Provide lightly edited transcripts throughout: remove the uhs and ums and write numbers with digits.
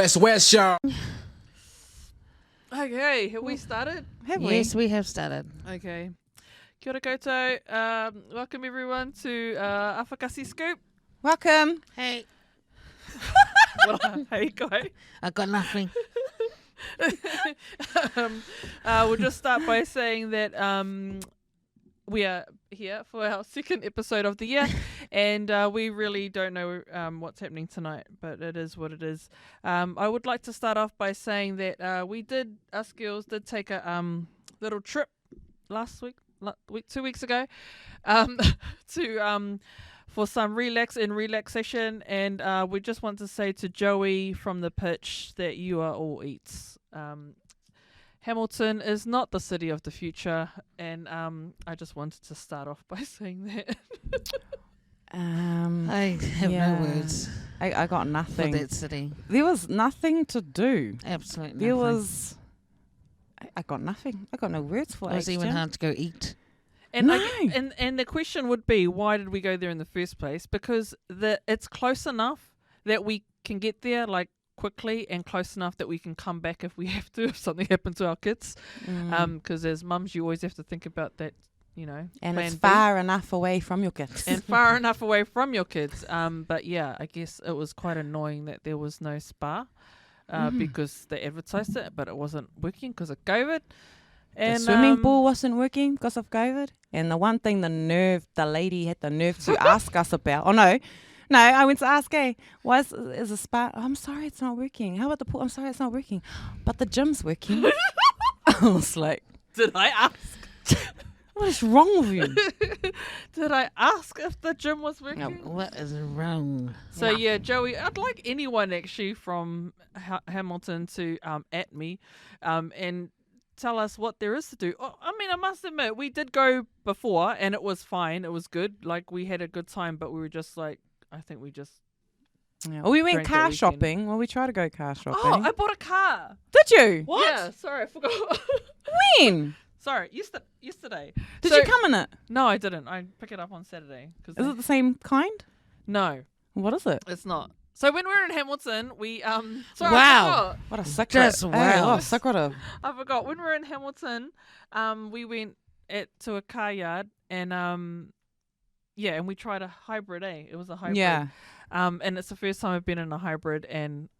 West, y'all. Okay, have we started? Yes, we have started. Okay. Kia ora koutou. Welcome everyone to AFAKASI Scoop. Welcome. Hey, Hey, guy. I got nothing. We'll just start by saying that we are here for our second episode of the year, and we really don't know what's happening tonight, but it is what it is. I would like to start off by saying that us girls did take a little trip last week, 2 weeks ago, to for some relaxation, and we just want to say to Joey from the pitch that you are all eats. Hamilton is not the city of the future, and I just wanted to start off by saying that. I have no words I got for nothing. that city. There was nothing to do. Absolutely There nothing. was. I got nothing. I got no words for It was even HJ. hard to go eat. And No. and the question would be, why did we go there in the first place? Because it's close enough that we can get there like quickly, and close enough that we can come back if we have to, if something happened to our kids. Because as mums, you always have to think about that, you know. And plan it's B. far enough away from your kids. And far enough away from your kids. But yeah, I guess it was quite annoying that there was no spa because they advertised it, but it wasn't working because of COVID. And the swimming pool wasn't working because of COVID. And the one thing the lady had the nerve to ask us about. Oh, no, I went to ask, hey, why is a spa? Oh, I'm sorry, it's not working. How about the pool? I'm sorry, it's not working. But the gym's working. I was like, Did I ask? what is wrong with you? Did I ask if the gym was working? What is wrong? So yeah, Joey, I'd like anyone actually from Hamilton to at me and tell us what there is to do. Oh, I mean, I must admit, we did go before and it was fine. It was good. Like, we had a good time, but we were just like, I think we just... Yeah. Well, we went Drank that car weekend. shopping. Well, we tried to go car shopping. Oh, I bought a car. Did you? What? Yeah, sorry, I forgot. When? Sorry, yesterday. Did So- you come in it? No, I didn't. I pick it up on Saturday. Is it the same kind? No, What is it? it's not. So when we were in Hamilton, we sorry, Wow. What a secret. Just wow. Oh, secretive. I forgot. When we were in Hamilton, we went to a car yard and and we tried a hybrid. It was a hybrid. Yeah. And it's the first time I've been in a hybrid, and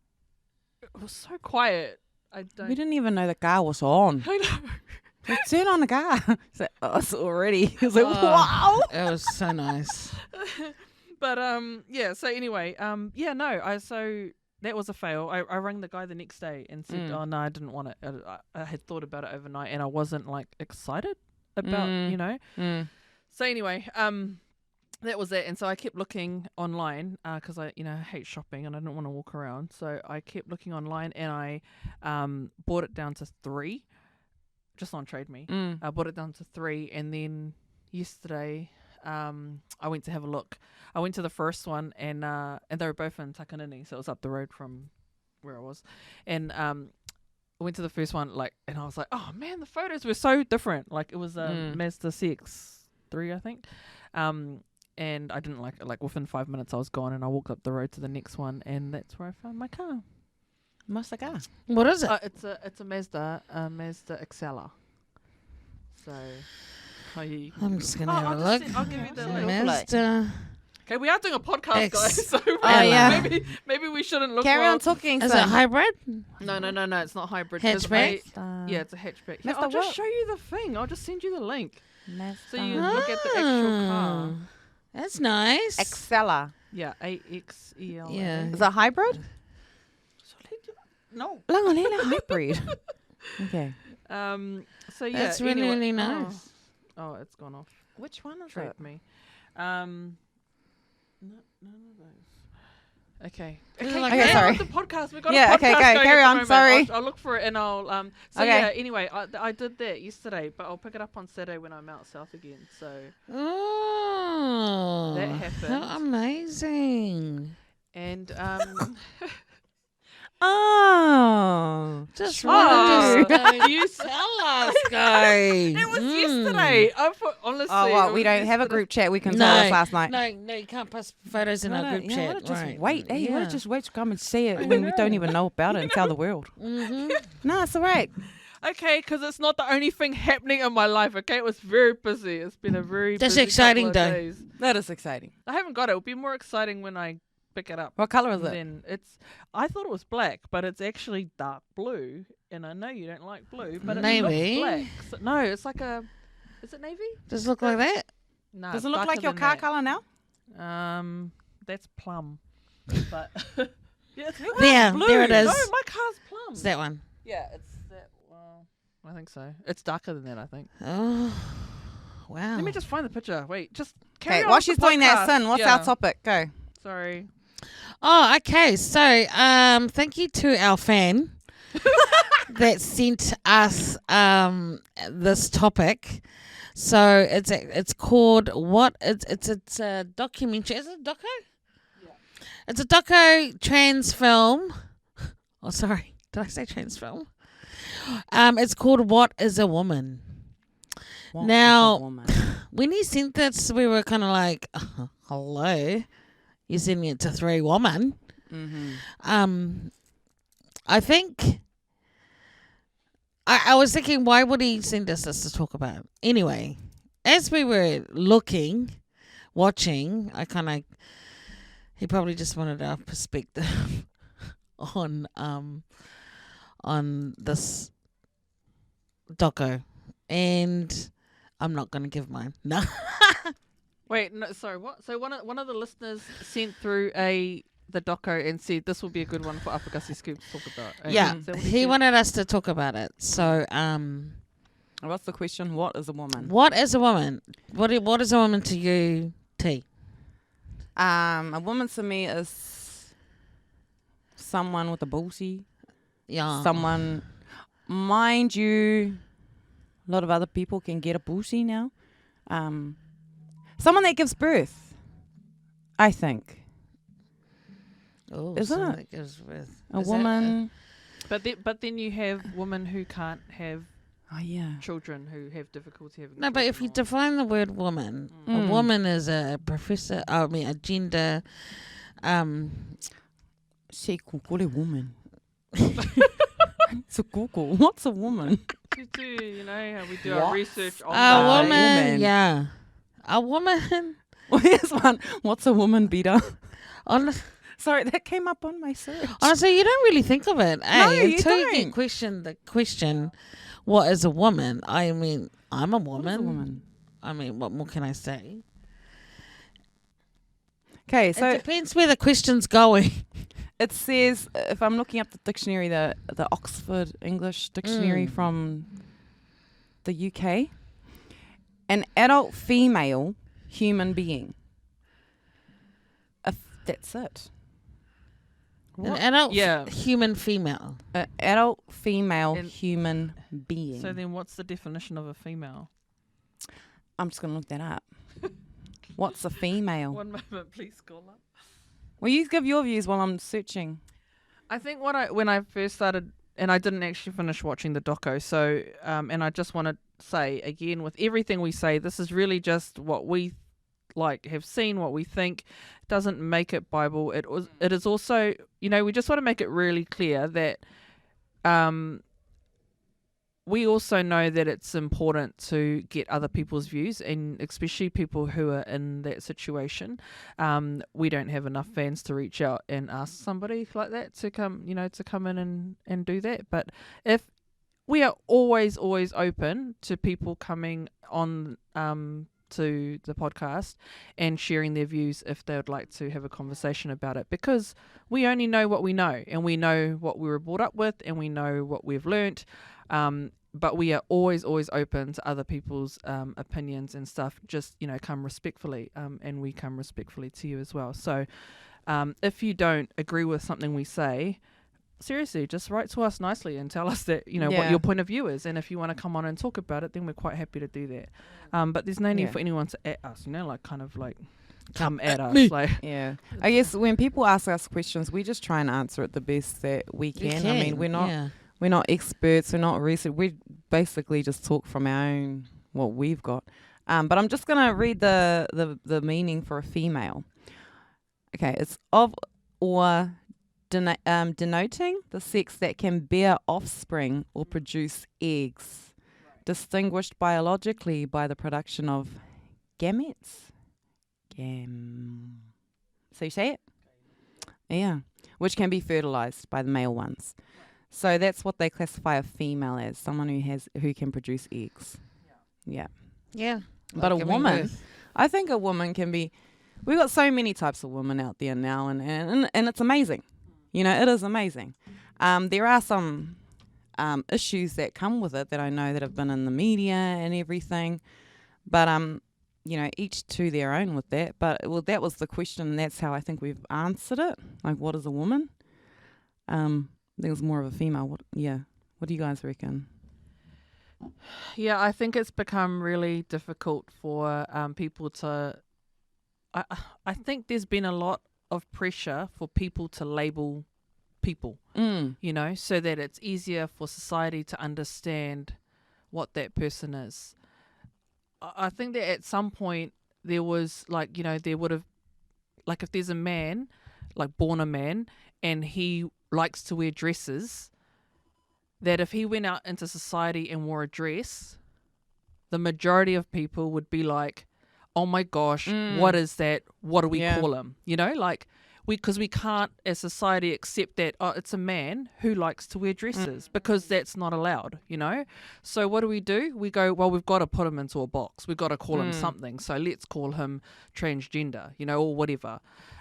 it was so quiet. I don't. We didn't even know the car was on. I know. So turn on the car. It's like, oh, it's already. It's like, Oh. wow. It was so nice. But so anyway, so that was a fail. I rang the guy the next day and said, oh no, I didn't want it. I had thought about it overnight and I wasn't like excited about, you know. So anyway, that was it. And so I kept looking online because I hate shopping and I didn't want to walk around. So I kept looking online and I bought it down to 3, just on Trade Me. I bought it down to 3, and then yesterday I went to have a look. I went to the first one and they were both in Takanini, so it was up the road from where I was. And I went to the first one and I was like, oh man, the photos were so different. Like, it was a Mazda CX-3, I think. And I didn't like it. Like, within 5 minutes I was gone, and I walked up the road to the next one, and that's where I found my car. What's the car? What is it? It's a Mazda Excella. So I'm just going to have a look. I'll give you the link. Mazda. Okay, we are doing a podcast, guys. So yeah. maybe we shouldn't look. Carry while- on talking. Is it hybrid? No, it's not hybrid. 'cause Hatchback? yeah, it's a hatchback. Mazda I'll just what? show you the thing. I'll just send you the link so you Mazda. look at the actual car. Oh, that's nice. Excella. Yeah, AXEL. Yeah. Is that hybrid? No. Langalela hybrid. Okay. So yeah, That's really, anyway- really nice. Oh, it's gone off. Which one is Trade it? me. None of those. Okay. Is it like Okay, carry sorry. on with the podcast. We've got Yeah, a okay, podcast go, going carry at the on, moment. sorry. I'll look for it and I'll So Okay. yeah. Anyway, I did that yesterday, but I'll pick it up on Saturday when I'm out south again. So Oh. That happened. How amazing. and Oh. Just Oh, want to you tell us, guys. It was yesterday. Honestly. Oh, well, it we was don't have a yesterday. group chat. We can No, tell us last night. No, you can't post photos in our group Yeah, chat. why don't just right. wait? Hey, why yeah. don't just wait to come and see it when we don't even know about it and tell the world? No, it's all right. Okay, because it's not the only thing happening in my life. Okay, it was very busy. It's been a very That's busy exciting, couple of though. days. That is exciting. I haven't got it. It'll be more exciting when I pick it up. What colour is And it? then I thought it was black, but it's actually dark blue. And I know you don't like blue, but it Navy? looks black. So, no, it's like is it navy? Does it look like that? No, Does it's it look darker like your than car that. colour now? That's plum. But yeah, it's There, blue. there it is. No, my car's plum. It's that one. Yeah, it's that. Well, I think so. It's darker than that, I think. Oh, wow. Let me just find the picture. Wait, just carry Okay, on while with she's the doing that, podcast. Sin, what's Yeah. our topic? Go. Sorry. Oh, okay. So, thank you to our fan that sent us this topic. So it's called what? It's a documentary. Is it a doco? Yeah. It's a doco trans film. Oh, sorry. Did I say trans film? It's called What Is a Woman? What Now- is a woman? When he sent this, we were kind of like, hello, you're sending it to 3 women. Mm-hmm. I think I was thinking, why would he send us this to talk about? Anyway, as we were watching, he probably just wanted our perspective on this doco, and I'm not going to give mine. No. Wait, no, sorry. What? So one of the listeners sent through the doco and said this will be a good one for AFAKASI Scoop to talk about. Yeah, Is that what he said? wanted us to talk about it. So, What's the question? What is a woman? what is a woman? What is a woman to you, T? A woman to me is someone with a booty. Yeah. Someone, mind you, a lot of other people can get a booty now. Someone that gives birth, I think. Oh, Isn't someone it? that gives birth. A Is that woman. But then you have women who can't have Oh, yeah. children, who have difficulty having. No, but if you children define the word woman, a Mm. woman is a professor. I mean, a gender. Say Google woman. So Google, what's a woman? you know how we do What? our research on A that. woman. woman. Yeah. A woman. Here's one. What's a woman beater? Hon- Sorry, that came up on my search. Honestly, you don't really think of it, No, you until you don't. get the question, what is a woman? I mean, I'm a What woman. is a woman? I mean, what more can I say? Okay, It so depends where the question's going. it says, if I'm looking up the dictionary, the Oxford English Dictionary from the UK, an adult female human being. That's it. An adult Yeah. human female. An adult female And- human being. So then, what's the definition of a female? I'm just going to look that up. What's a female? One moment, please, caller. Well, you give your views while I'm searching. I think when I first started, and I didn't actually finish watching the doco, so and I just want to say again, with everything we say, this is really just what we have seen, what we think. It doesn't make it Bible. It is also, we just want to make it really clear that we also know that it's important to get other people's views, and especially people who are in that situation. We don't have enough fans to reach out and ask somebody like that to come in and do that. But if we are always open to people coming on to the podcast and sharing their views if they would like to have a conversation about it, because we only know what we know, and we know what we were brought up with, and we know what we've learnt. But we are always open to other people's opinions and stuff. Just, come respectfully, and we come respectfully to you as well. So if you don't agree with something we say, seriously, just write to us nicely and tell us that, what Yeah. your point of view is. And if you want to come on and talk about it, then we're quite happy to do that. But there's no need Yeah. for anyone to at us, come at us. me. Like, Yeah. I guess when people ask us questions, we just try and answer it the best that we can. I mean, we're not experts, we're not research. We basically just talk from our own what we've got. But I'm just gonna read the meaning for a female. Okay, it's of or denoting the sex that can bear offspring or produce eggs, distinguished biologically by the production of gametes. So you say it? Yeah. Which can be fertilized by the male ones. So that's what they classify a female as, someone who can produce eggs. Yeah. Yeah. But a giving woman, birth. I think a woman can be, we've got so many types of women out there now, and it's amazing. You know, it is amazing. There are some issues that come with it that I know that have been in the media and everything. But, you know, each to their own with that. But, well, that was the question, and that's how I think we've answered it. Like, what is a woman? I think it was more of a female. What do you guys reckon? yeah, I think it's become really difficult for people to. I think there's been a lot of pressure for people to label people, you know, so that it's easier for society to understand what that person is. I think that at some point there was like, you know, there would have, like, if there's a man, like born a man, and he likes to wear dresses, that if he went out into society and wore a dress, the majority of people would be like, oh my gosh, what is that? What do we call him? You know, like, because we can't as society accept that, oh, it's a man who likes to wear dresses, because that's not allowed, you know. So what do? We go, well, we've got to put him into a box, we've got to call him something, so let's call him transgender, you know, or whatever.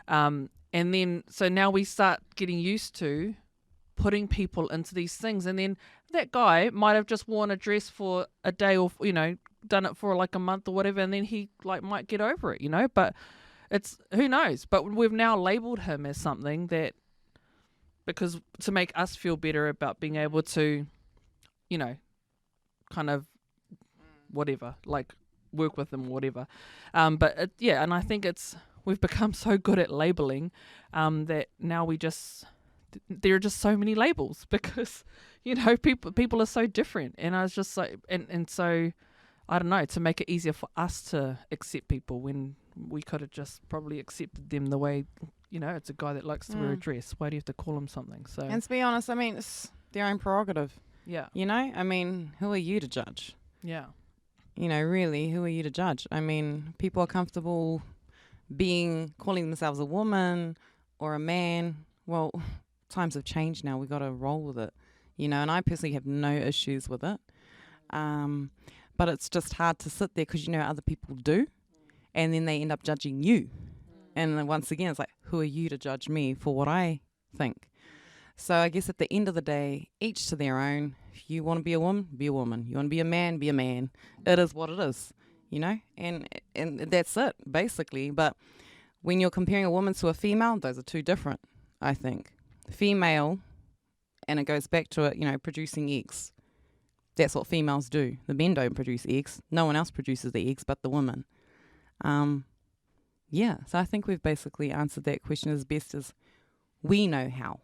And then so now we start getting used to putting people into these things, and then that guy might have just worn a dress for a day, or, you know, done it for like a month or whatever, and then he like might get over it, you know. But it's, who knows, but we've now labeled him as something that, because to make us feel better about being able to, you know, kind of whatever, like work with them or whatever. But and I think we've become so good at labeling that now there are just so many labels, because, you know, people are so different, and I was just like, and so I don't know, to make it easier for us to accept people when we could have just probably accepted them the way, you know, it's a guy that likes to wear a dress. Why do you have to call him something? So, And to be honest, I mean, it's their own prerogative. yeah, You know, I mean, who are you to judge? yeah, You know, really, who are you to judge? I mean, people are comfortable calling themselves a woman or a man. Well, times have changed now. We got to roll with it, you know. And I personally have no issues with it. But it's just hard to sit there because, you know, other people do, and then they end up judging you. And then once again, it's like, who are you to judge me for what I think? So I guess at the end of the day, each to their own. If you want to be a woman, be a woman. You want to be a man, be a man. It is what it is, you know, and that's it, basically. But when you're comparing a woman to a female, those are two different, I think. Female, and it goes back to it, you know, producing eggs. That's what females do. The men don't produce eggs. No one else produces the eggs but the women. So I think we've basically answered that question as best as we know how,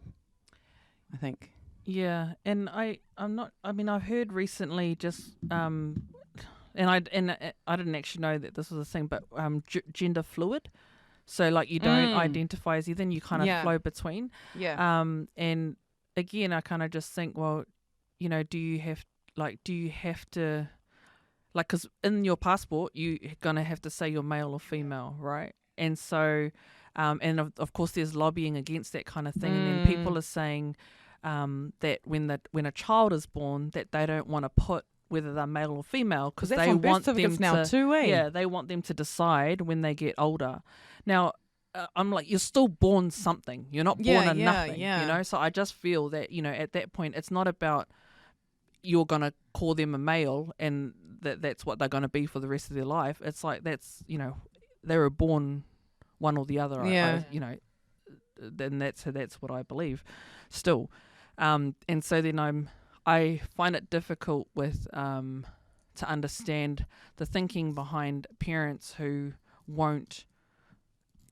I think. yeah. And I've heard recently just and I didn't actually know that this was a thing, but gender fluid. So like you don't identify as either, and you kind of flow between. Yeah. And again, I kind of just think, well, you know, do you have to, like, because in your passport you're gonna have to say you're male or female, right? And so and of course there's lobbying against that kind of thing, and then people are saying that when a child is born, that they don't want to put whether they're male or female, because they want them now to too, eh? yeah, they want them to decide when they get older. Now I'm like, you're still born something, you're not born a nothing, you know. So I just feel that, you know, at that point it's not about you're going to call them a male and that's what they're going to be for the rest of their life. It's like, that's, you know, they were born one or the other. You know, then that's what I believe still. And so then I find it difficult with to understand the thinking behind parents who won't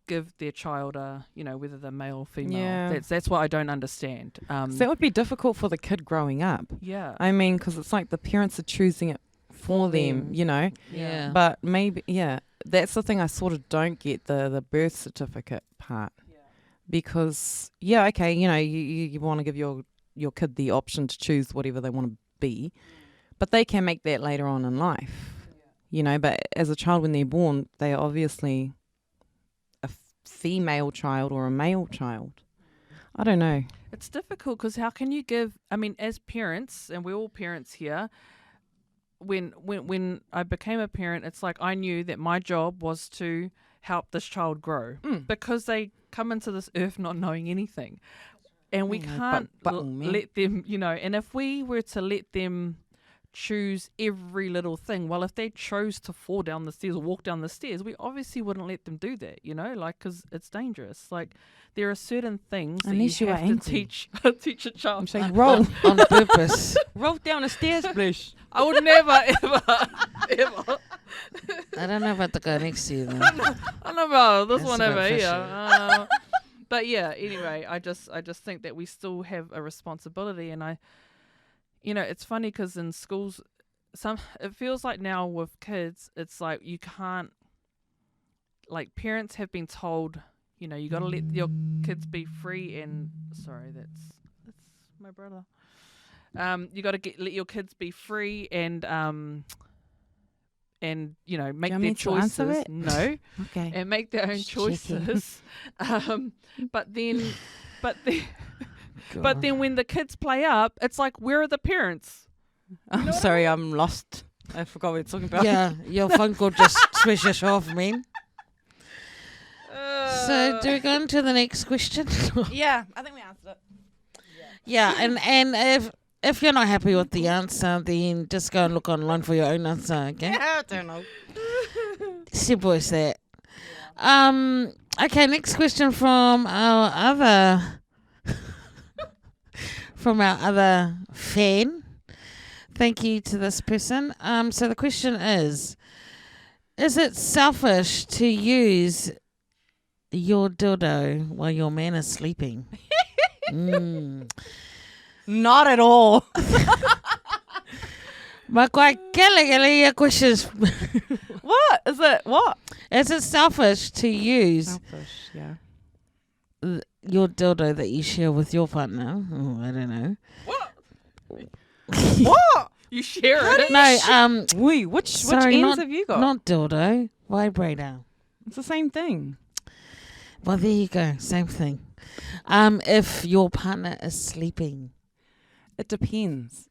give their child a, whether they're male or female. Yeah. That's what I don't understand. So that would be difficult for the kid growing up. Yeah. I mean, because it's like the parents are choosing it for them, Yeah. But maybe, that's the thing I sort of don't get, the birth certificate part. Yeah. Because, okay, you want to give your kid the option to choose whatever they want to be, but they can make that later on in life. But as a child when they're born, they are obviously a female child or a male child. I don't know. It's difficult because how can you as parents, and we're all parents here, when I became a parent, it's like I knew that my job was to help this child grow because they come into this earth not knowing anything. And we can't let them, and if we were to let them choose every little thing, well, if they chose to fall down the stairs or walk down the stairs, we obviously wouldn't let them do that, because it's dangerous. Like, there are certain things unless that you have to angry. teach a child. I'm saying roll. On purpose. Roll down the stairs, Blish. I would never, ever. I don't know about the guy next to you then. I don't know about this That's one a over bit here. But yeah, anyway, I just think that we still have a responsibility, and it's funny because in schools, it feels like now with kids, it's like you can't, like parents have been told, you got to let your kids be free, and sorry, that's my brother. You got to let your kids be free and make their choices. No, Okay. and make their own Just choices. But then when the kids play up, it's like, where are the parents? I'm sorry, I'm lost. I forgot what we're talking about. Yeah, your phone call just switches off, man. So do we go on to the next question? Yeah, I think we answered it. Yeah, and if you're not happy with the answer, then just go and look online for your own answer, okay? I don't know. Simple as that. Okay, next question from our other fan. Thank you to this person. So the question is it selfish to use your dildo while your man is sleeping? Not at all. Ma koe kele questions. What? Is it? What? Is it selfish to use Selfish, yeah. your dildo that you share with your partner? Oh, I don't know. What? You share it? No, Which sorry, ends have you got? not dildo, vibrator. It's the same thing. Well, there you go, same thing. If your partner is sleeping, It depends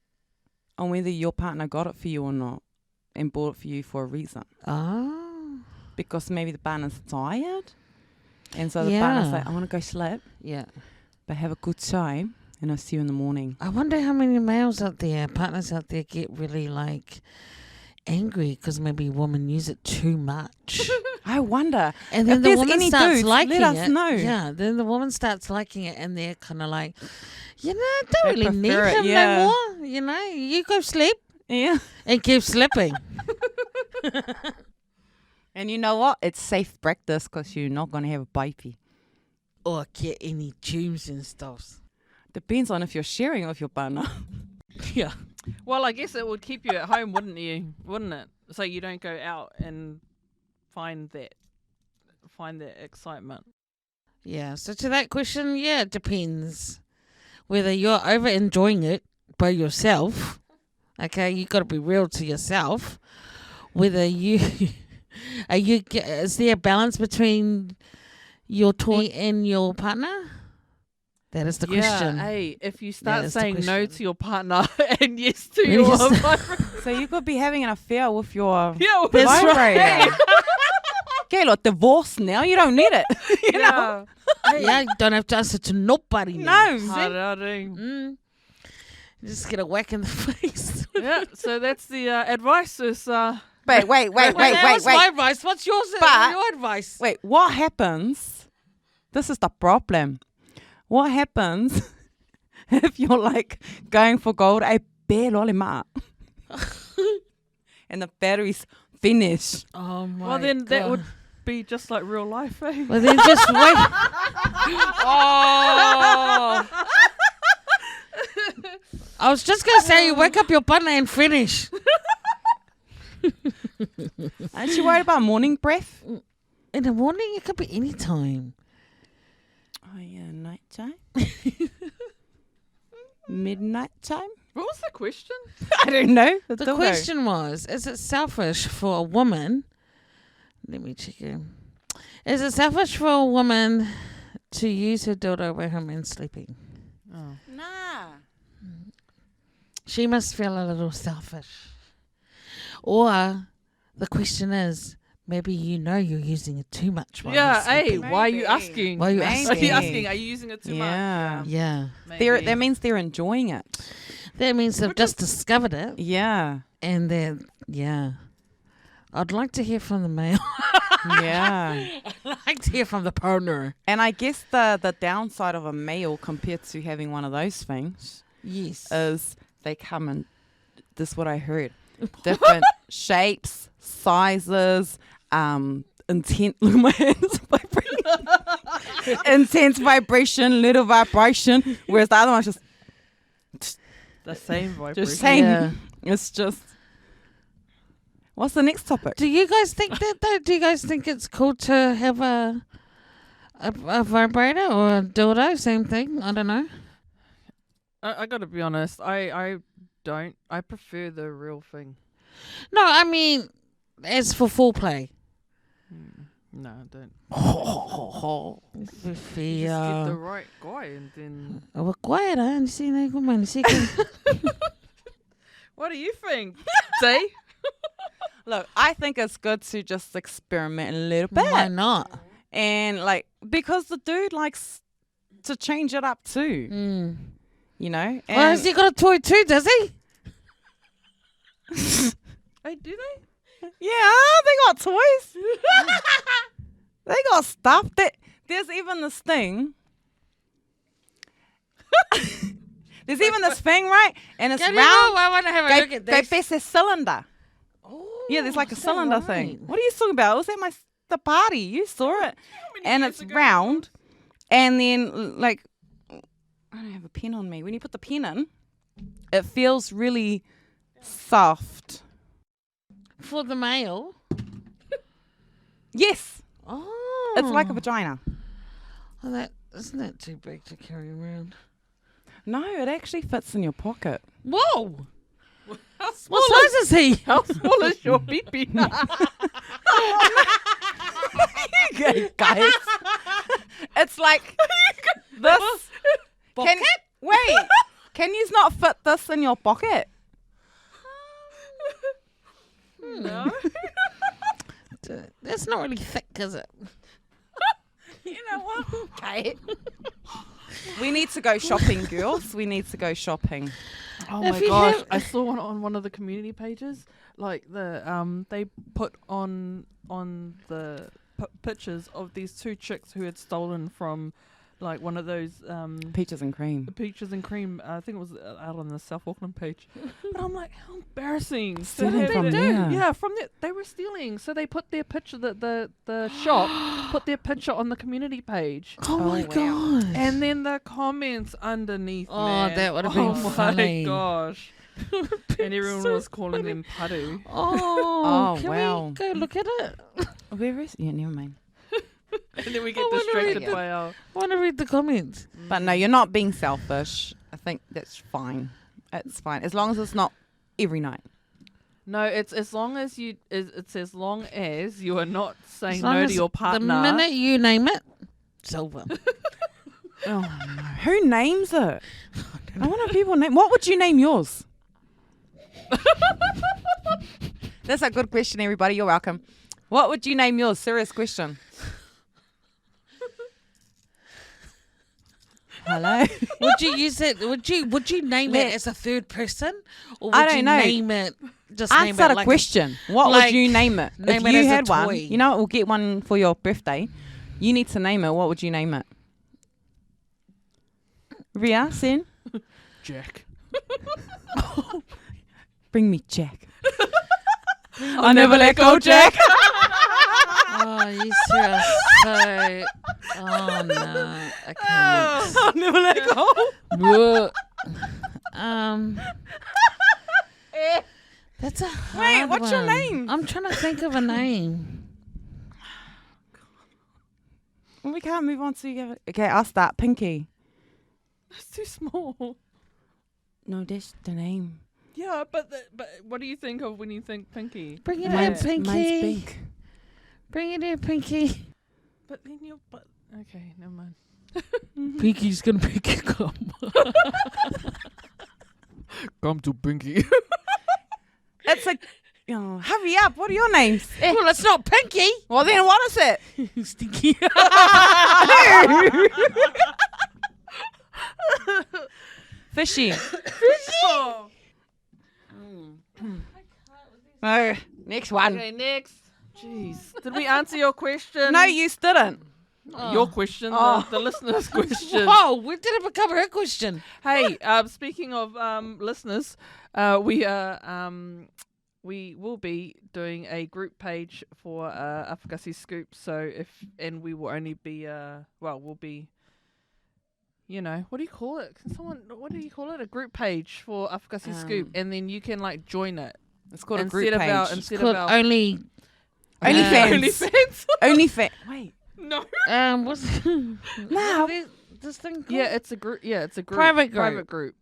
on whether your partner got it for you or not and bought it for you for a reason. Because maybe the partner's tired. And so the partner's like, I want to go sleep, yeah. but have a good time and I'll see you in the morning. I wonder how many males out there, partners out there, get really angry because maybe women use it too much. I wonder. And then If the there's woman any starts dudes, liking let us it. know. Yeah, then the woman starts liking it, and they're kind of like, I don't They really need prefer it, him yeah. no more. You go sleep Yeah. and keep sleeping. And you know what? It's safe practice because you're not going to have a baby. Or get any tunes and stuff. Depends on if you're sharing with your partner. Yeah. Well, I guess it would keep you at home, wouldn't it? So you don't go out and find that excitement. Yeah, so to that question, yeah, it depends. Whether you're over enjoying it by yourself, okay, you got to be real to yourself. Whether you is there a balance between your toy and your partner? That is the question. Yeah, hey, if you That start is the saying no question. to your partner and yes to Yes. your vibrator. So you could be having an affair with your Yeah, That's vibrator. Okay, look, divorced now. You don't need it. You know? Yeah, you don't have to answer to nobody now. No. see? Harare. You just get a whack in the face. Yeah, so that's the advice is Wait. that was my advice. What's yours? But- Your advice? Wait, what happens? This is the problem. What happens if you're like going for gold? I barely mark. And the battery's finished. Oh my well then God. be just like real life, eh? Well, then just wait. Oh. I was just going to say, you wake up your partner and finish. Aren't you worried about morning breath? In the morning, it could be any time. Oh, yeah, night time. Midnight time? What was the question? I don't know. The question was, is it selfish for a woman? Let me check it. Is it selfish for a woman to use her dildo when her man's sleeping? Oh. Nah. She must feel a little selfish. Or the question is, maybe you know you're using it too much. While Yeah, you're hey, sleeping. why are you Maybe. asking? Why are you Maybe. Are you asking? asking? Are you using it too Yeah. much? Yeah. Maybe. That means they're enjoying it. That means they've just discovered it. Yeah. And then, yeah. I'd like to hear from the male. Yeah. I'd like to hear from the partner. And I guess the downside of a male compared to having one of those things Yes. is they come in, this is what I heard, different shapes, sizes, intense, look at my hands vibrating. Intense vibration, little vibration, whereas the other one's just The same vibration. same. Yeah. It's just, what's the next topic? Do you guys think that though? Do you guys think it's cool to have a vibrator or a dildo? Same thing. I don't know. I gotta be honest. I don't. I prefer the real thing. No, I mean, as for foreplay. No, I don't. If You just get the right guy and then. quiet, hein? See, What do you think? See? Look, I think it's good to just experiment a little bit. Why not? And like, because the dude likes to change it up too, Mm. you know? Well, has he got a toy too, does he? Hey, do they? Yeah, they got toys. They got stuff. There's even this thing. There's even this thing, right? And it's round. I want to have a look at this. There's a cylinder. Oh, Yeah, there's like a is that cylinder right? thing. What are you talking about? It was at the party. You saw it. And it's round. And then, like, I don't have a pen on me. When you put the pen in, it feels really soft. For the male. Yes. Oh. It's like a vagina. Oh, that isn't that too big to carry around? No, it actually fits in your pocket. Whoa. How What small size is he? How small is your pee-pee? Okay, guys. It's like this. Pocket? Wait, can you not fit this in your pocket? No. That's not really thick, is it? You know what? Okay. We need to go shopping, girls. We need to go shopping. Oh If my you gosh! have- I saw one on one of the community pages. Like they put on the pictures of these two chicks who had stolen from, like, one of those Peaches and cream. peaches and cream. I think it was out on the South Auckland page. But I'm like, how embarrassing! Stealing have from that- there. Yeah, from that they were stealing. So they put their picture, the shop put their picture on the community page. Oh, my wow. god. And then the comments underneath. Oh, man. that would've been Oh funny. my gosh! And everyone so was calling them padu. Oh, Oh, can wow. we go look at it? Where is? Yeah, never mind. And then we get I wanna distracted read by our. I want to read the comments. But no, you're not being selfish. I think that's fine. It's fine as long as it's not every night. No, it's as long as you. It's as long as you are not saying As long no as to your partner. The minute you name it, silver. Oh no! Who names it? I wonder if people name. What would you name yours? That's a good question, everybody. You're welcome. What would you name yours? Serious question. Hello. Would you use it? Would you name it as a third person, or would I don't you know. name it? Just name Answer it the like question. What like, would you name it? name If it you as a had one, toy. you know, we'll get one for your birthday. You need to name it. What would you name it? Ria, Sen, Jack. bring me Jack. I'll never let go, Jack. Oh Oh, you two are so. Oh no, I can't. I'll never let go. Bleh. That's a hard what's your one. name? I'm trying to think of a name. We can't move on to okay, I'll start. Pinky. That's too small. No, that's the name. Yeah, but what do you think of when you think Pinky? Bring it Mine's in, Pinky. pink. Bring it in, Pinky. But then you're okay, never mind. Pinky's gonna pick you up. Come to Pinky. It's a. Oh, hurry up! What are your names? Well, it's not Pinky. Well, then what is it? Stinky. Fishy. Oh. No. Next one. Okay, next. Jeez. Did we answer your question? No, you didn't. Your question, Oh. the listener's question. Whoa, when did it become her question? Hey, speaking of listeners, we will be doing a group page for AFAKASI Scoop. So we will only be we'll be, what do you call it? What do you call it? A group page for AFAKASI Scoop, and then you can like join it. It's called a group page. Instead Called of our only. OnlyFans. OnlyFans. OnlyFans. Wait. No. What's Now. this thing called? Yeah, it's a group. Yeah, it's a group. Private group.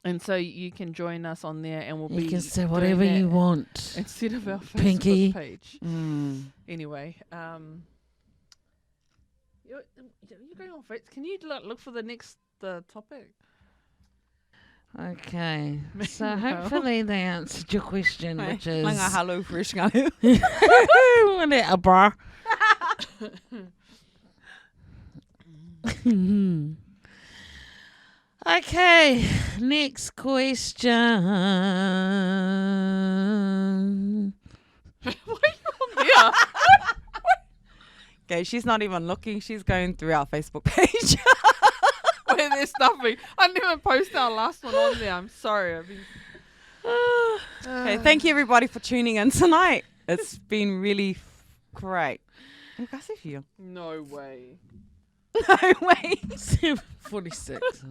And so you can join us on there, and we'll You be can say doing whatever that you want. instead of our Facebook Pinky. page. Anyway, you're going on Facebook. Can you look for the next topic? Okay. So Meanwhile- hopefully they answered your question, which is. Manga hello fresh ngalu. A bra. Okay, next question. Yeah. Okay, she's not even looking. She's going through our Facebook page. Wait, there's nothing. I didn't post our last one on there. I'm sorry. Okay, thank you everybody for tuning in tonight. It's been really great. No way. No way. 46.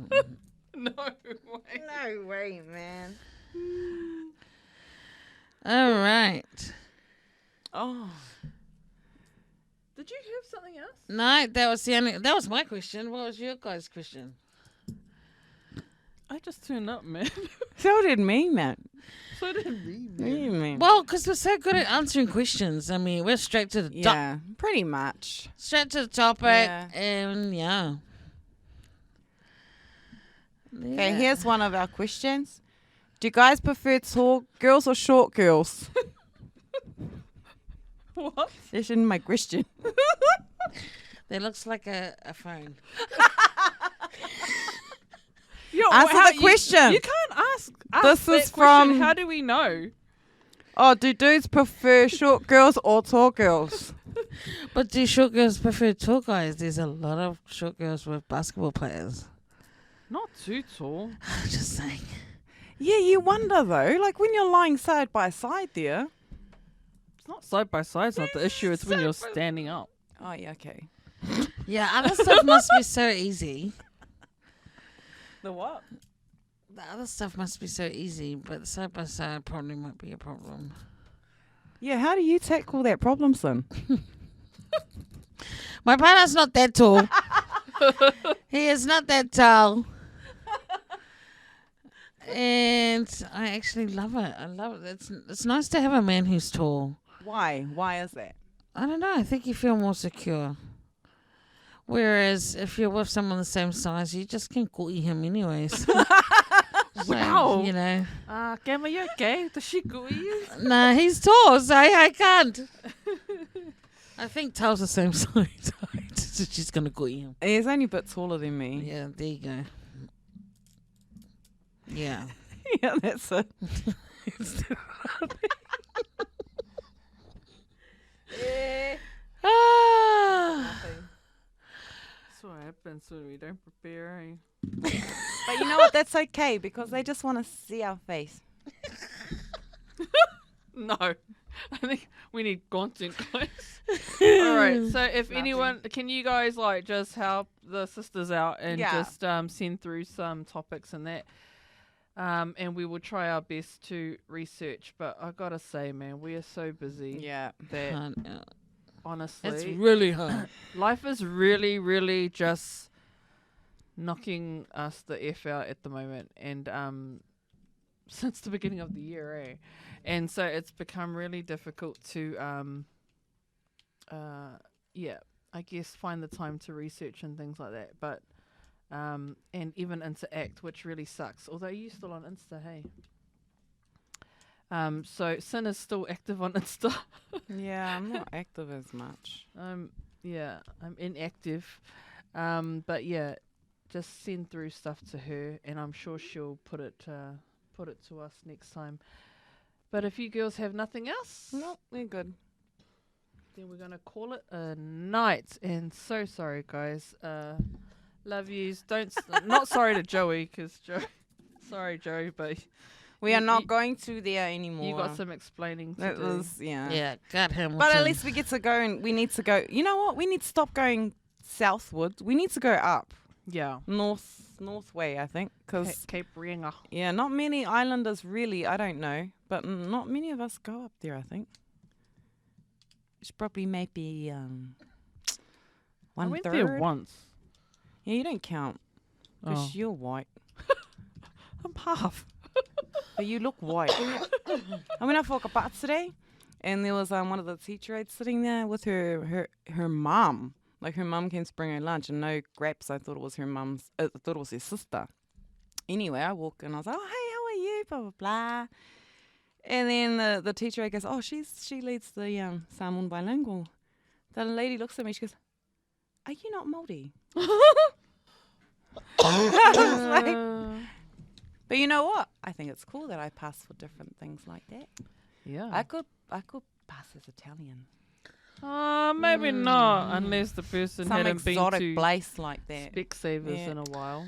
No way. No way, man. All right. Oh. Did you have something else? No, that was my question. What was your guys' question? I just turned up, man. So did me, man. So did me, man. You mean? Well, because we're so good at answering questions. I mean, we're straight to the Yeah, pretty much. straight to the topic, Yeah. and yeah. Okay, here's one of our questions. Do you guys prefer tall girls or short girls? What? That's in my question. That looks like a phone. Answer the question. You can't ask This that is question. from- How do we know? Oh, do dudes prefer short girls or tall girls? But do short girls prefer tall guys? There's a lot of short girls with basketball players. Not too tall. Just saying. Yeah, you wonder though. Like when you're lying side by side there. It's not side by side. It's not the issue. It's when you're standing up. Oh, yeah, okay. Yeah, other stuff must be so easy. The what? The other stuff must be so easy, but side by side probably might be a problem. Yeah, how do you tackle that problem, son? My partner's not that tall. He is not that tall. And I actually love it. I love it. It's nice to have a man who's tall. Why? Why is that? I don't know. I think you feel more secure. Whereas if you're with someone the same size, you just can't gooey him anyways. So, Wow. you know. Cam, are you okay? Does she go you? Nah, he's tall, so I can't. I think Tal's the same size. So she's going to gooey him. He's only a bit taller than me. Yeah, there you go. Yeah. Yeah, that's it. Ah. That's what happens when we don't prepare. Eh? But you know what? That's okay because they just want to see our face. No, I think we need content, guys. All right. So if anyone, can you guys like just help the sisters out and just send through some topics and that, and we will try our best to research. But I gotta say, man, we are so busy. Yeah. That honestly, it's really hard. life is really, really just knocking us the F out at the moment, and since the beginning of the year, eh? And so it's become really difficult to, I guess find the time to research and things like that. But, and even interact, which really sucks. Although you're still on Insta, hey? So Sin is still active on Insta. Yeah, I'm not active as much. I'm inactive. But yeah, just send through stuff to her, and I'm sure she'll put it to us next time. But if you girls have nothing else, No, we're good. then we're gonna call it a night. And so sorry, guys. Love yous. Not sorry to Joey, sorry Joey, but We are not going to there anymore. you got some explaining to That do. was, Yeah, got him. But at least we get to go, and we need to go. You know what? We need to stop going southward. We need to go up. Yeah. North way, I think. Because, Cape Reinga. yeah, not many islanders really, I don't know. But not many of us go up there, I think. It's probably maybe I 1/3. went there once. Yeah, you don't count. Because Oh. you're white. I'm half. But you look white. I went out for a bath today, and there was one of the teacher aides sitting there with her mum. Like, her mum came to bring her lunch, and no grapes. I thought it was her mum's. I thought it was her sister. Anyway, I walked in, and I was like, "Oh, hey, how are you?" Blah blah blah. And then the teacher aide goes, "Oh, she leads the Samoan bilingual." The lady looks at me. She goes, "Are you not Māori?" I was like, but you know what? I think it's cool that I pass for different things like that. Yeah. I could pass as Italian. Maybe not, unless the person Some hadn't been exotic to place like that. Specsavers Yeah. in a while.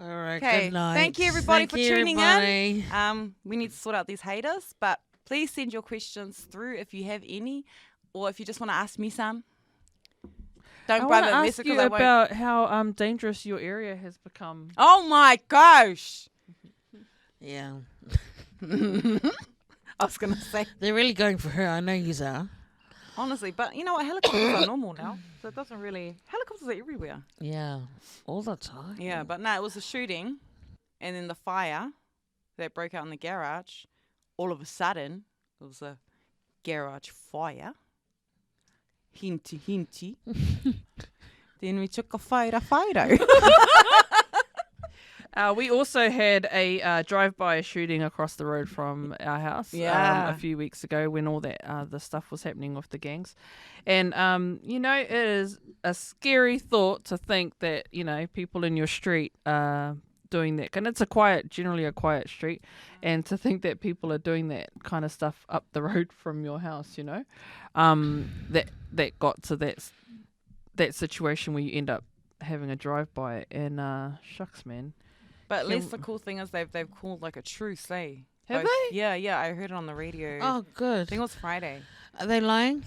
All right, 'Kay, good night. thank you, everybody, Thank for you, tuning in. everybody. We need to sort out these haters, but please send your questions through if you have any, or if you just want to ask me some. I Don't want to private ask message you because I won't. about how dangerous your area has become. Oh my gosh! Yeah. I was gonna say They're really going for her. I know you are. honestly, but you know what? Helicopters are normal now, so it doesn't really. Helicopters are everywhere. Yeah. All the time. Yeah, but no, it was a shooting, and then the fire that broke out in the garage. All of a sudden, it was a garage fire. Hinty, hinty. Then we took a photo. We also had a drive-by shooting across the road from our house Yeah. a few weeks ago when all that the stuff was happening with the gangs. And, it is a scary thought to think that, people in your street are doing that. And it's generally a quiet street. And to think that people are doing that kind of stuff up the road from your house, that got to that situation where you end up having a drive-by. And shucks, man. But at least the cool thing is they've called like a truce, eh? Have Both- they? Yeah, I heard it on the radio. Oh, I good. think it was Friday. Are they lying?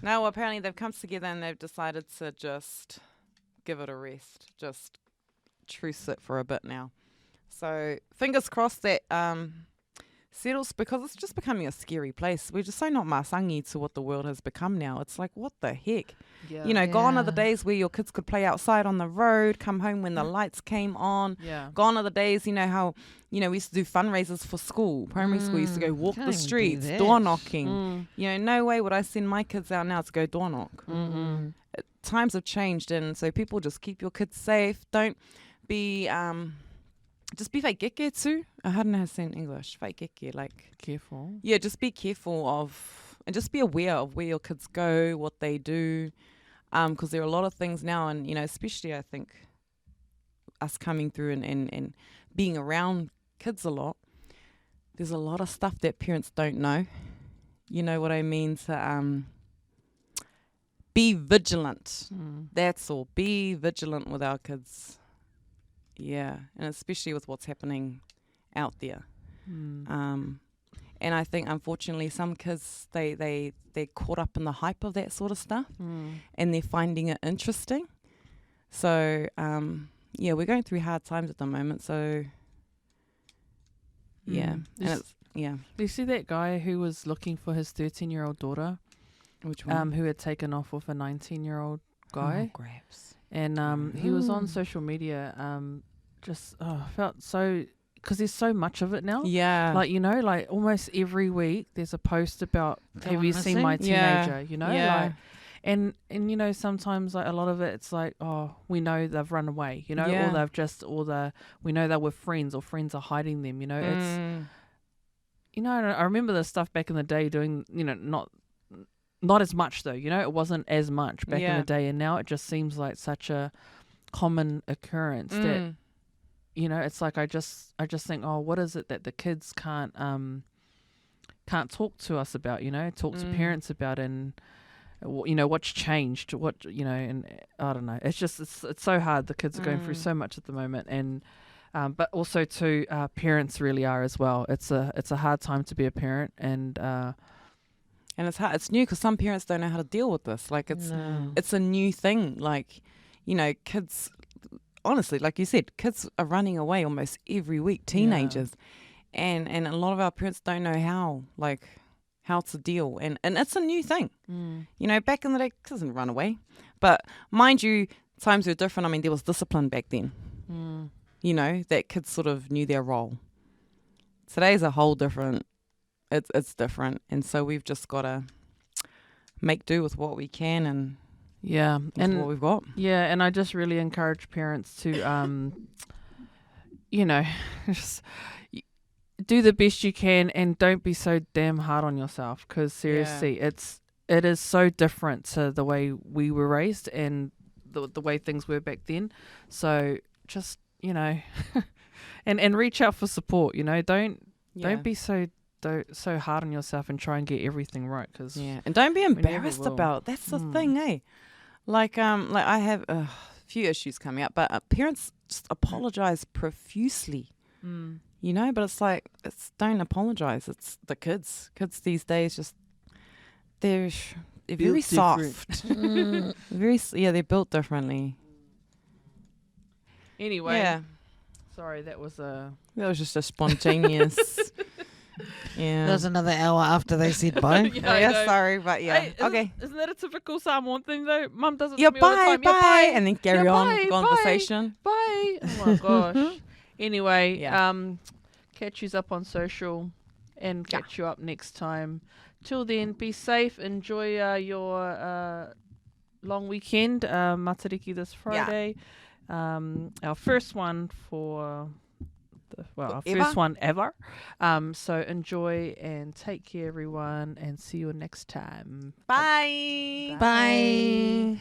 No, well, apparently they've come together and they've decided to just give it a rest. Just truce it for a bit now. So fingers crossed that settles, because it's just becoming a scary place. We're just so not masangi to what the world has become now. It's like, what the heck? Yeah. Gone are the Yeah. days where your kids could play outside on the road, come home when the lights came on. Yeah. Gone are the days, how, we used to do fundraisers for school. Primary school used to go walk can't the even do streets, that. door knocking. Mm. No way would I send my kids out now to go door knock. Mm-mm. Times have changed, and so people just keep your kids safe. Don't be, just be whaikeke too. I don't know how to say in English. Whaikeke, like, Careful. yeah, just be careful of, and just be aware of where your kids go, what they do. Because there are a lot of things now, and, especially I think us coming through and being around kids a lot, there's a lot of stuff that parents don't know. You know what I mean? To be vigilant. Mm. That's all. Be vigilant with our kids. Yeah, and especially with what's happening out there. Mm. And I think, unfortunately, some kids, they're caught up in the hype of that sort of stuff and they're finding it interesting. So, yeah, we're going through hard times at the moment. So, yeah. And it's, yeah. Do you see that guy who was looking for his 13-year-old daughter? Which one? Who had taken off with a 19-year-old guy. Oh, grabs. And he was on social media, felt so, because there's so much of it now. Yeah. Like, you know, like almost every week there's a post about, Going have you seen missing? my Yeah. teenager, you know? Yeah. Like, and you know, sometimes like a lot of it, it's like, oh, we know they've run away, you know, Yeah. or they've just, we know they're with friends or friends are hiding them, you know, it's, you know, I remember the stuff back in the day doing, you know, not as much though, you know, it wasn't as much back in Yeah. the day, and now it just seems like such a common occurrence that, you know, it's like I just think, oh, what is it that the kids can't talk to us about, you know, talk to parents about, and you know, what's changed, what, you know, and I don't know, it's just it's so hard. The kids are going through so much at the moment, and but also too, parents really are as well. It's a hard time to be a parent, and it's hard. It's new because some parents don't know how to deal with this. Like it's a new thing. Like, you know, kids, honestly, like you said, kids are running away almost every week, teenagers. And a lot of our parents don't know how to deal. And it's a new thing. You know, back in the day, kids didn't run away. But mind you, times were different. I mean, there was discipline back then. You know, that kids sort of knew their role. Today's a whole different, it's different. And so we've just got to make do with what we can and and what we've got. Yeah, and I just really encourage parents to, you know, just do the best you can and don't be so damn hard on yourself, because seriously, it is so different to the way we were raised and the way things were back then. So just, you know, and reach out for support. You know, don't be so hard on yourself and try and get everything right. Cause and don't be embarrassed will. about. That's the thing, eh? Like I have a few issues coming up, but parents just apologize profusely. You know, but it's like, don't apologize. It's the kids. Kids these days just they're very soft. They're built differently. Anyway, sorry, that was just a spontaneous. There's another hour after they said bye. Sorry, but Hey, okay. Isn't that a typical Samoan thing though? Mum does it Yeah, to me all the time. bye, and then carry on bye, conversation. Bye. Oh my gosh. Anyway, catch you up on social and catch you up next time. Till then, be safe. Enjoy your long weekend. Matariki this Friday. Our first one for our first one ever. So enjoy and take care, everyone, and see you next time. Bye. Bye.